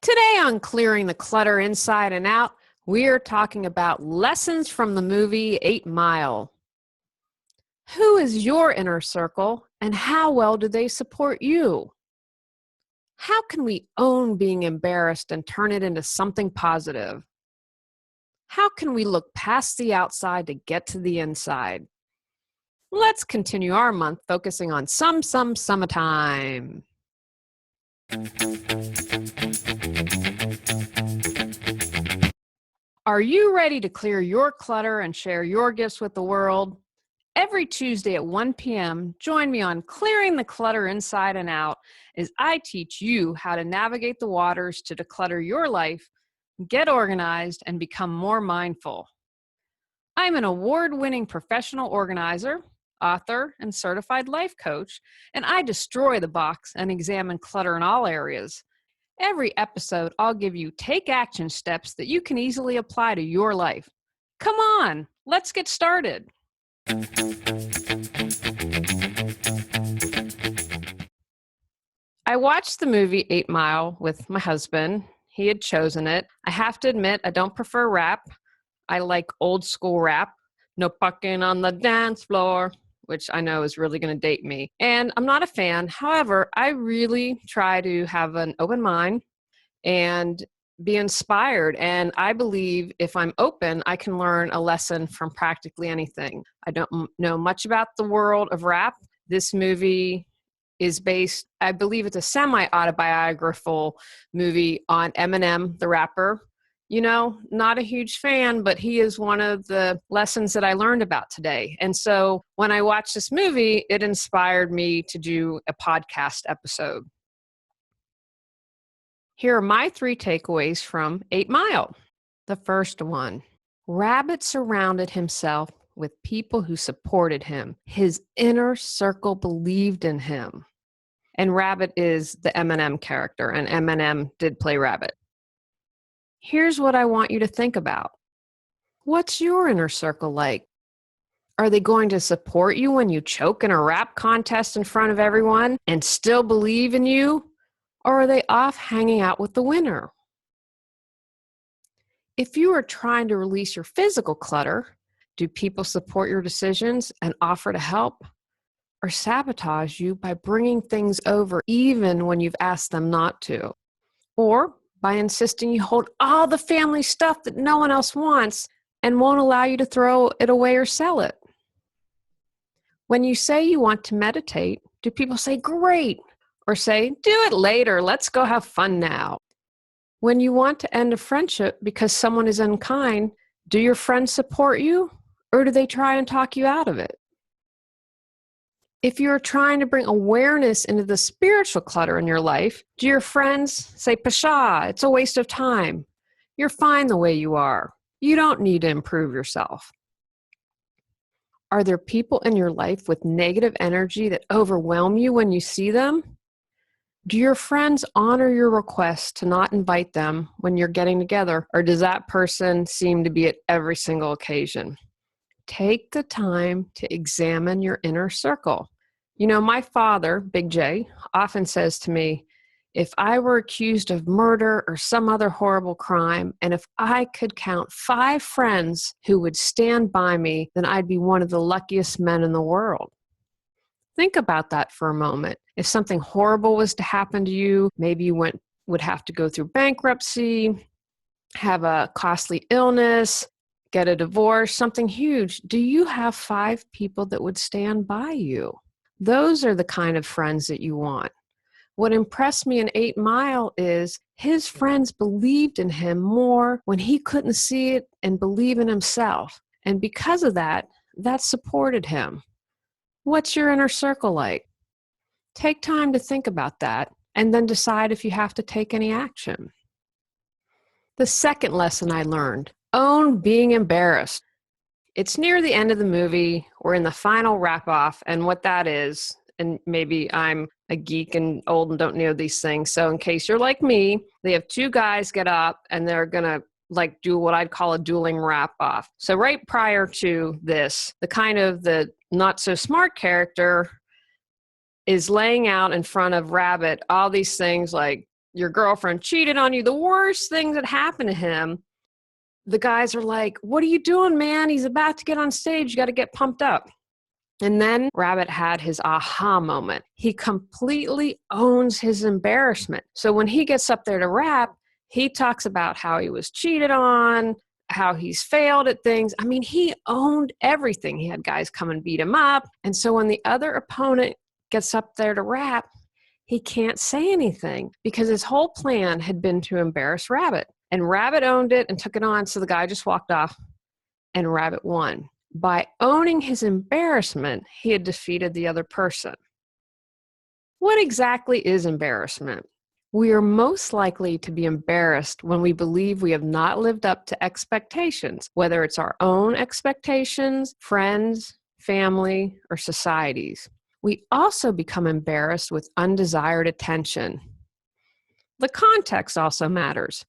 Today on Clearing the Clutter Inside and Out, we are talking about lessons from the movie 8 Mile. Who is your inner circle and how well do they support you? How can we own being embarrassed and turn it into something positive? How can we look past the outside to get to the inside? Let's continue our month focusing on summertime. Are you ready to clear your clutter and share your gifts with the world? Every Tuesday at 1 p.m., join me on Clearing the Clutter Inside and Out as I teach you how to navigate the waters to declutter your life, get organized, and become more mindful. I'm an award-winning professional organizer, author, and certified life coach, and I destroy the box and examine clutter in all areas. Every episode, I'll give you take action steps that you can easily apply to your life. Come on, let's get started. I watched the movie 8 Mile with my husband. He had chosen it. I have to admit, I don't prefer rap. I like old school rap. No fucking on the dance floor, which I know is really going to date me. And I'm not a fan. However, I really try to have an open mind and be inspired. And I believe if I'm open, I can learn a lesson from practically anything. I don't know much about the world of rap. This movie is based, I believe it's a semi-autobiographical movie on Eminem, the rapper. You know, not a huge fan, but he is one of the lessons that I learned about today. And so when I watched this movie, it inspired me to do a podcast episode. Here are my 3 takeaways from 8 Mile. The first one, Rabbit surrounded himself with people who supported him. His inner circle believed in him. And Rabbit is the Eminem character, and Eminem did play Rabbit. Here's what I want you to think about. What's your inner circle like? Are they going to support you when you choke in a rap contest in front of everyone and still believe in you? Or are they off hanging out with the winner? If you are trying to release your physical clutter, do people support your decisions and offer to help? Or sabotage you by bringing things over even when you've asked them not to? Or by insisting you hold all the family stuff that no one else wants and won't allow you to throw it away or sell it? When you say you want to meditate, do people say, great, or say, do it later, let's go have fun now? When you want to end a friendship because someone is unkind, do your friends support you, or do they try and talk you out of it? If you're trying to bring awareness into the spiritual clutter in your life, do your friends say, Pshaw, it's a waste of time. You're fine the way you are. You don't need to improve yourself. Are there people in your life with negative energy that overwhelm you when you see them? Do your friends honor your request to not invite them when you're getting together, or does that person seem to be at every single occasion? Take the time to examine your inner circle. You know, my father, Big J, often says to me, if I were accused of murder or some other horrible crime, and if I could count 5 friends who would stand by me, then I'd be one of the luckiest men in the world. Think about that for a moment. If something horrible was to happen to you, maybe you would have to go through bankruptcy, have a costly illness, get a divorce, something huge. Do you have 5 people that would stand by you? Those are the kind of friends that you want. What impressed me in 8 Mile is his friends believed in him more when he couldn't see it and believe in himself. And because of that, that supported him. What's your inner circle like? Take time to think about that and then decide if you have to take any action. The second lesson I learned, own being embarrassed. It's near the end of the movie. We're in the final wrap-off, and what that is, and maybe I'm a geek and old and don't know these things, so in case you're like me, they have 2 guys get up and they're going to do what I'd call a dueling wrap-off. So right prior to this, the not so smart character is laying out in front of Rabbit all these things like, your girlfriend cheated on you, the worst things that happened to him, the guys are like, what are you doing, man? He's about to get on stage. You got to get pumped up. And then Rabbit had his aha moment. He completely owns his embarrassment. So when he gets up there to rap, he talks about how he was cheated on, how he's failed at things. I mean, he owned everything. He had guys come and beat him up. And so when the other opponent gets up there to rap, he can't say anything because his whole plan had been to embarrass Rabbit. And Rabbit owned it and took it on. So the guy just walked off and Rabbit won. By owning his embarrassment, he had defeated the other person. What exactly is embarrassment? We are most likely to be embarrassed when we believe we have not lived up to expectations, whether it's our own expectations, friends, family, or society's. We also become embarrassed with undesired attention. The context also matters.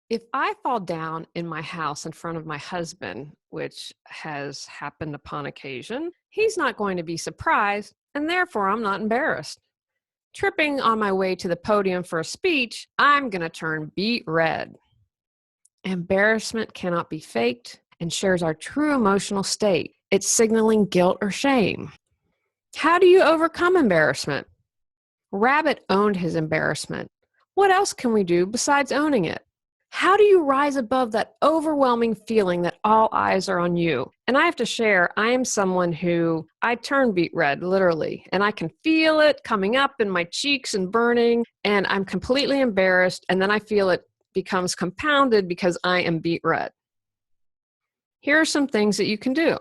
If I fall down in my house in front of my husband, which has happened upon occasion, he's not going to be surprised, and therefore I'm not embarrassed. Tripping on my way to the podium for a speech, I'm going to turn beet red. Embarrassment cannot be faked and shares our true emotional state. It's signaling guilt or shame. How do you overcome embarrassment? Rabbit owned his embarrassment. What else can we do besides owning it? How do you rise above that overwhelming feeling that all eyes are on you? And I have to share, I am someone who, I turn beet red, literally, and I can feel it coming up in my cheeks and burning, and I'm completely embarrassed, and then I feel it becomes compounded because I am beet red. Here are some things that you can do.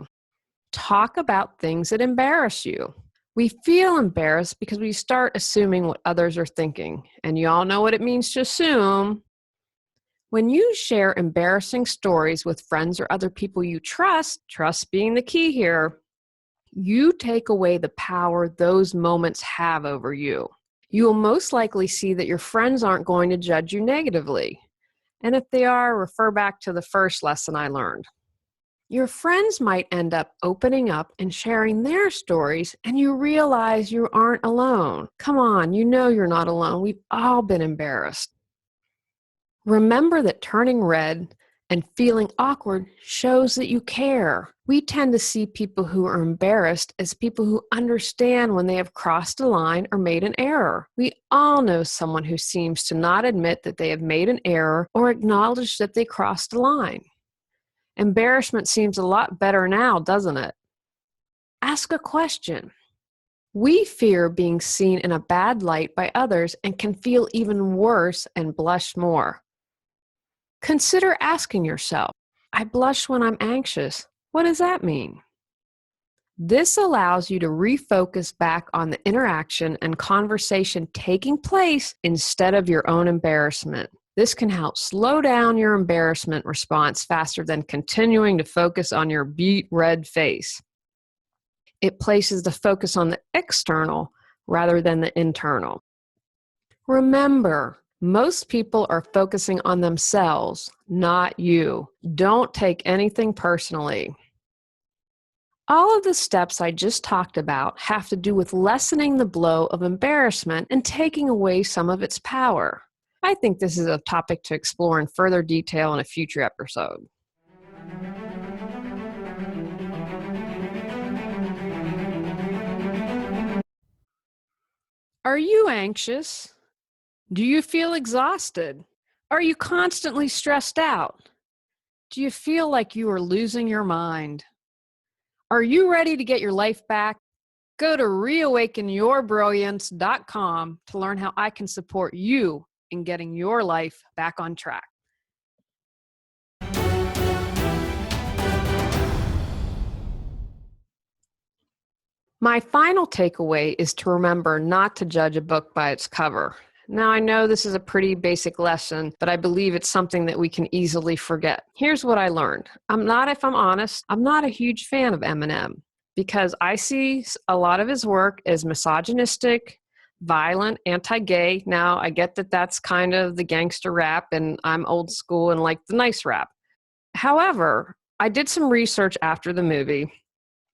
Talk about things that embarrass you. We feel embarrassed because we start assuming what others are thinking, and you all know what it means to assume. When you share embarrassing stories with friends or other people you trust being the key here, you take away the power those moments have over you. You will most likely see that your friends aren't going to judge you negatively. And if they are, refer back to the first lesson I learned. Your friends might end up opening up and sharing their stories, and you realize you aren't alone. Come on, you know you're not alone. We've all been embarrassed. Remember that turning red and feeling awkward shows that you care. We tend to see people who are embarrassed as people who understand when they have crossed a line or made an error. We all know someone who seems to not admit that they have made an error or acknowledge that they crossed a line. Embarrassment seems a lot better now, doesn't it? Ask a question. We fear being seen in a bad light by others and can feel even worse and blush more. Consider asking yourself, I blush when I'm anxious. What does that mean? This allows you to refocus back on the interaction and conversation taking place instead of your own embarrassment. This can help slow down your embarrassment response faster than continuing to focus on your beet red face. It places the focus on the external rather than the internal. Remember, most people are focusing on themselves, not you. Don't take anything personally. All of the steps I just talked about have to do with lessening the blow of embarrassment and taking away some of its power. I think this is a topic to explore in further detail in a future episode. Are you anxious? Do you feel exhausted? Are you constantly stressed out? Do you feel like you are losing your mind? Are you ready to get your life back? Go to reawakenyourbrilliance.com to learn how I can support you in getting your life back on track. My final takeaway is to remember not to judge a book by its cover. Now, I know this is a pretty basic lesson, but I believe it's something that we can easily forget. Here's what I learned. If I'm honest, I'm not a huge fan of Eminem because I see a lot of his work as misogynistic, violent, anti-gay. Now, I get that that's kind of the gangster rap, and I'm old school and like the nice rap. However, I did some research after the movie,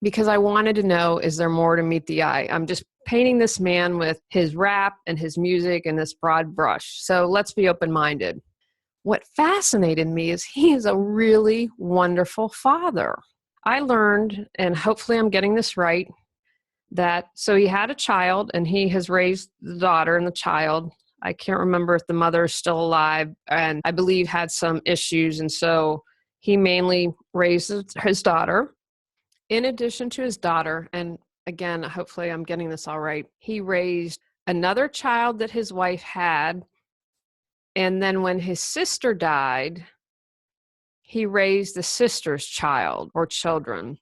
because I wanted to know, is there more to meet the eye? I'm just painting this man with his rap and his music and this broad brush. So let's be open-minded. What fascinated me is he is a really wonderful father. I learned, and hopefully I'm getting this right, that so he had a child and he has raised the daughter and the child. I can't remember if the mother is still alive, and I believe had some issues. And so he mainly raised his daughter. In addition to his daughter, and again, hopefully I'm getting this all right, he raised another child that his wife had. And then when his sister died, he raised the sister's child or children.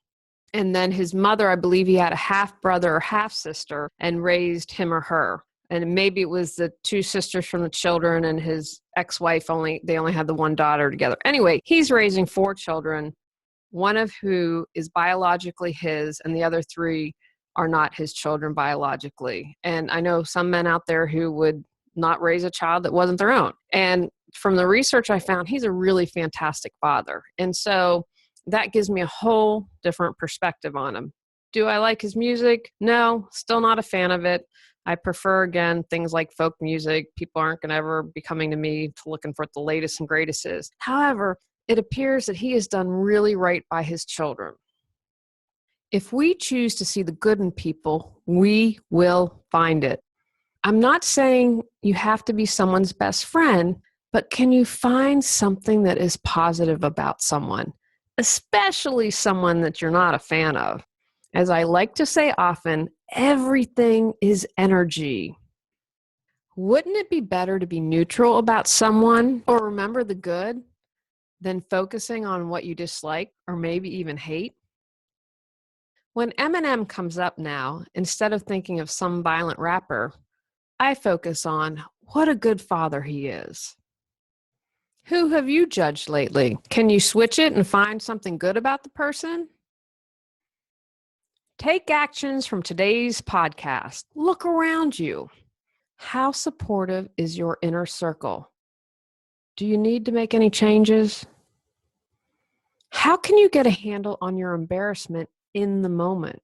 And then his mother, I believe he had a half brother or half sister and raised him or her. And maybe it was the two sisters from the children and his ex-wife they only had the one daughter together. Anyway, he's raising 4 children, one of who is biologically his and the other 3 are not his children biologically. And I know some men out there who would not raise a child that wasn't their own. And from the research I found, he's a really fantastic father. And so that gives me a whole different perspective on him. Do I like his music? No, still not a fan of it. I prefer, again, things like folk music. People aren't going to ever be coming to me looking for what the latest and greatest is. However, it appears that he has done really right by his children. If we choose to see the good in people, we will find it. I'm not saying you have to be someone's best friend, but can you find something that is positive about someone, especially someone that you're not a fan of? As I like to say often, everything is energy. Wouldn't it be better to be neutral about someone or remember the good than focusing on what you dislike or maybe even hate? When Eminem comes up now, instead of thinking of some violent rapper, I focus on what a good father he is. Who have you judged lately? Can you switch it and find something good about the person? Take actions from today's podcast. Look around you. How supportive is your inner circle? Do you need to make any changes? How can you get a handle on your embarrassment in the moment?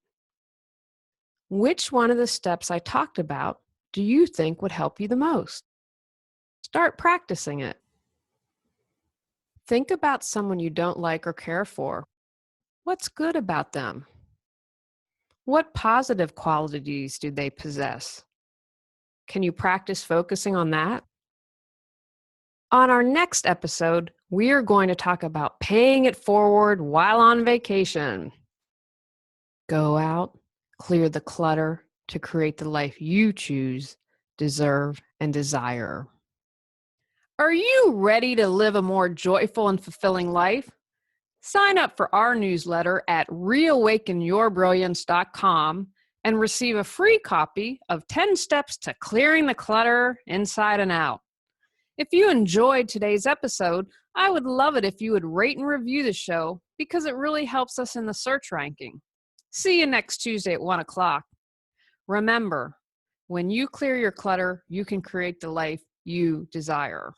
Which one of the steps I talked about do you think would help you the most? Start practicing it. Think about someone you don't like or care for. What's good about them? What positive qualities do they possess? Can you practice focusing on that? On our next episode, we are going to talk about paying it forward while on vacation. Go out, clear the clutter to create the life you choose, deserve, and desire. Are you ready to live a more joyful and fulfilling life? Sign up for our newsletter at reawakenyourbrilliance.com and receive a free copy of 10 Steps to Clearing the Clutter Inside and Out. If you enjoyed today's episode, I would love it if you would rate and review the show because it really helps us in the search ranking. See you next Tuesday at 1 o'clock. Remember, when you clear your clutter, you can create the life you desire.